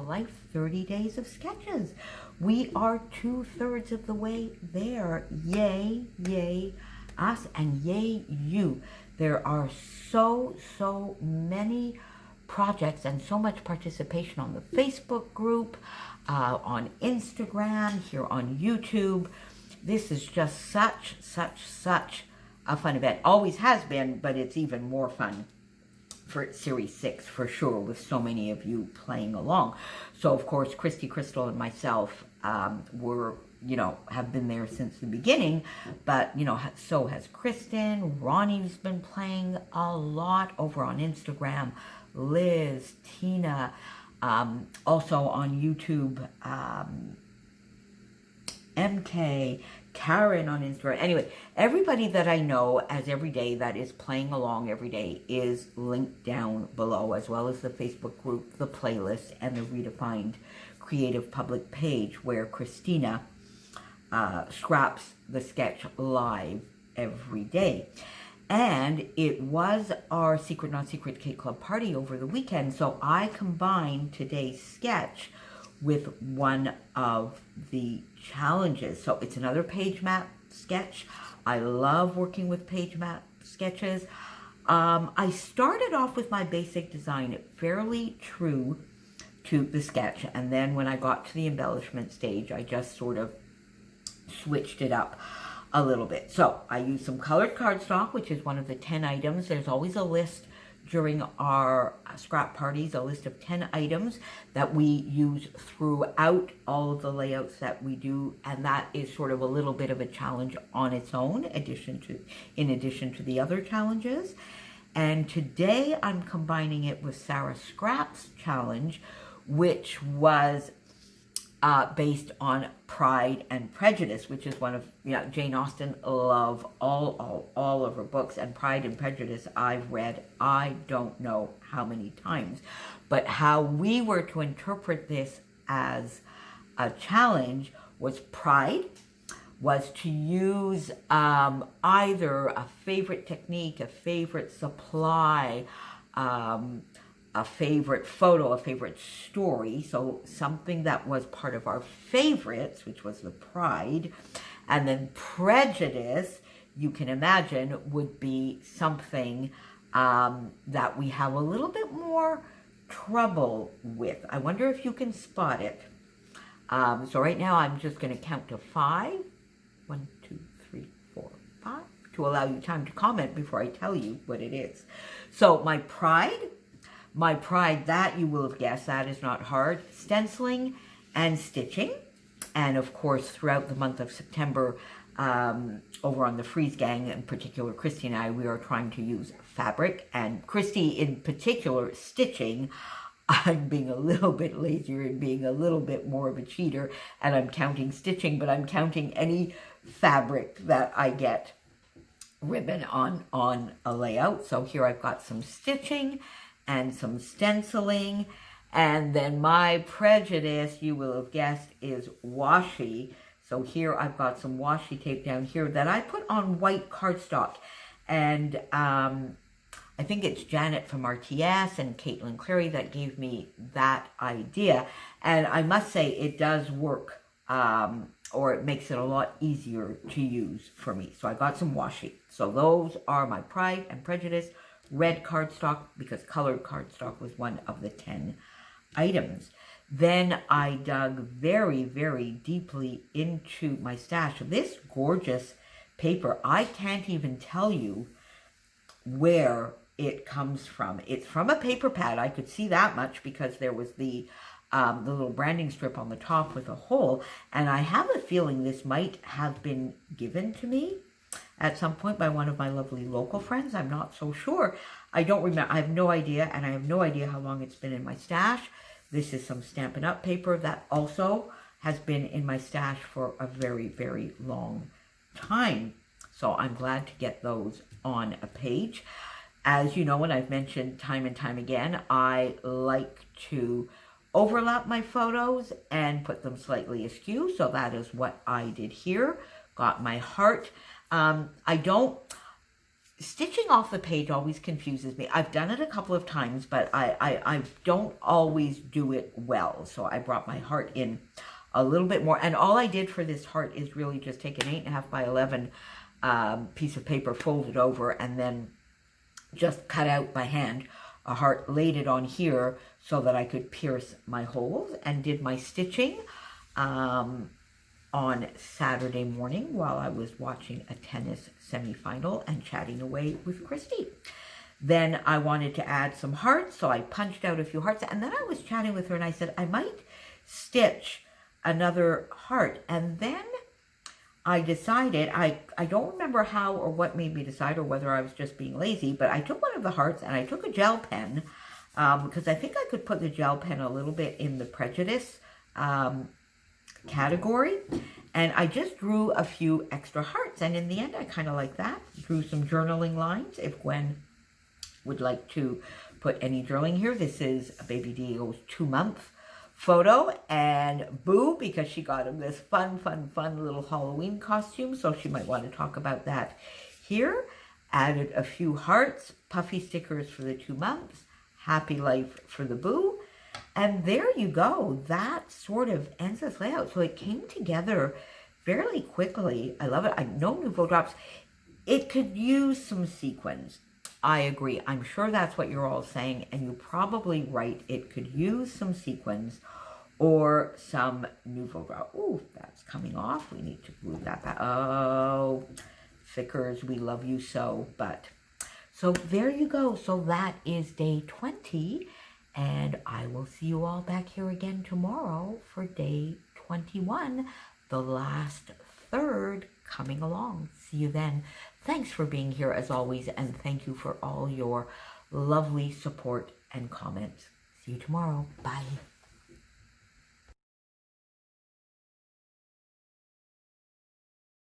Life 30 Days of Sketches. We are 2/3 of the way there. Yay, yay us, and yay you. There are so many projects and so much participation on the Facebook group, on Instagram, here on YouTube. This is just such a fun event. Always has been, but it's even more fun for Series 6 for sure, with so many of you playing along. So of course, Christy, Crystal, and myself have been there since the beginning, but so has Kristen. Ronnie's been playing a lot over on Instagram. Liz, Tina, also on YouTube, MK, Karen on Instagram. Anyway, everybody that I know as every day that is playing along every day is linked down below, as well as the Facebook group, the playlist, and the Redefined Creative Public page where Christina scraps the sketch live every day. And it was our Secret Not Secret Cake Club party over the weekend, so I combined today's sketch with one of the challenges. So it's another page map sketch. I love working with page map sketches. I started off with my basic design fairly true to the sketch, and then when I got to the embellishment stage, I just sort of switched it up a little bit. So I used some colored cardstock, which is one of the 10 items. There's always a list during our scrap parties, a list of 10 items that we use throughout all of the layouts that we do, and that is sort of a little bit of a challenge on its own, in addition to the other challenges. And today I'm combining it with Sarah Scrap's challenge, which was based on Pride and Prejudice, which is one of Jane Austen. Love all of her books, and Pride and Prejudice I've read I don't know how many times. But how we were to interpret this as a challenge was Pride was to use either a favorite technique, a favorite supply, a favorite photo, a favorite story, so something that was part of our favorites, which was the Pride. And then Prejudice, you can imagine, would be something that we have a little bit more trouble with. I wonder if you can spot it. So right now I'm just going to count to 5. 1, 2, 3, 4, 5, to allow you time to comment before I tell you what it is. So my Pride, that you will have guessed, that is not hard. Stenciling and stitching. And of course, throughout the month of September, over on the Freeze Gang, in particular, Christy and I, we are trying to use fabric. And Christy, in particular, stitching. I'm being a little bit lazier and being a little bit more of a cheater, and I'm counting stitching, but I'm counting any fabric that I get ribbon on a layout. So here I've got some stitching and some stenciling, and then my Prejudice, you will have guessed, is washi. So here I've got some washi tape down here that I put on white cardstock, and I think it's Janet from RTS and Caitlin Clary that gave me that idea, and I must say it does work, or it makes it a lot easier to use for me. So I got some washi. So those are my Pride and Prejudice. Red cardstock, because colored cardstock was one of the 10 items. Then I dug very deeply into my stash of this gorgeous paper. I can't even tell you where it comes from. It's from a paper pad. I could see that much because there was the little branding strip on the top with a hole. And I have a feeling this might have been given to me at some point by one of my lovely local friends. I'm not so sure. I don't remember. I have no idea, and I have no idea how long it's been in my stash. This is some Stampin' Up! Paper that also has been in my stash for a very long time. So I'm glad to get those on a page. As you know, and I've mentioned time and time again, I like to overlap my photos and put them slightly askew. So that is what I did here. Got my heart. I don't stitching off the page always confuses me. I've done it a couple of times, but I don't always do it well. So I brought my heart in a little bit more. And all I did for this heart is really just take an 8.5 by 11 piece of paper, fold it over, and then just cut out by hand a heart, laid it on here so that I could pierce my holes, and did my stitching on Saturday morning while I was watching a tennis semifinal and chatting away with Christy. Then I wanted to add some hearts, so I punched out a few hearts, and then I was chatting with her and I said, I might stitch another heart. And then I decided, I don't remember how or what made me decide, or whether I was just being lazy, but I took one of the hearts and I took a gel pen, because I think I could put the gel pen a little bit in the prejudice category, and I just drew a few extra hearts, and in the end I kind of like that. Drew some journaling lines if Gwen would like to put any journaling here. This is a baby Diego's 2-month photo, and Boo, because she got him this fun little Halloween costume, so she might want to talk about that here. Added a few hearts, puffy stickers for the 2 months, happy life for the Boo. And there you go. That sort of ends this layout. So it came together fairly quickly. I love it. I know Nouveau Drops. It could use some sequins. I agree. I'm sure that's what you're all saying, and you're probably right. It could use some sequins or some Nouveau Drops. Ooh, that's coming off. We need to glue that back. Oh, Thickers, we love you so. But so there you go. So that is day 20. And I will see you all back here again tomorrow for day 21, the last third coming along. See you then. Thanks for being here as always, and thank you for all your lovely support and comments. See you tomorrow. Bye.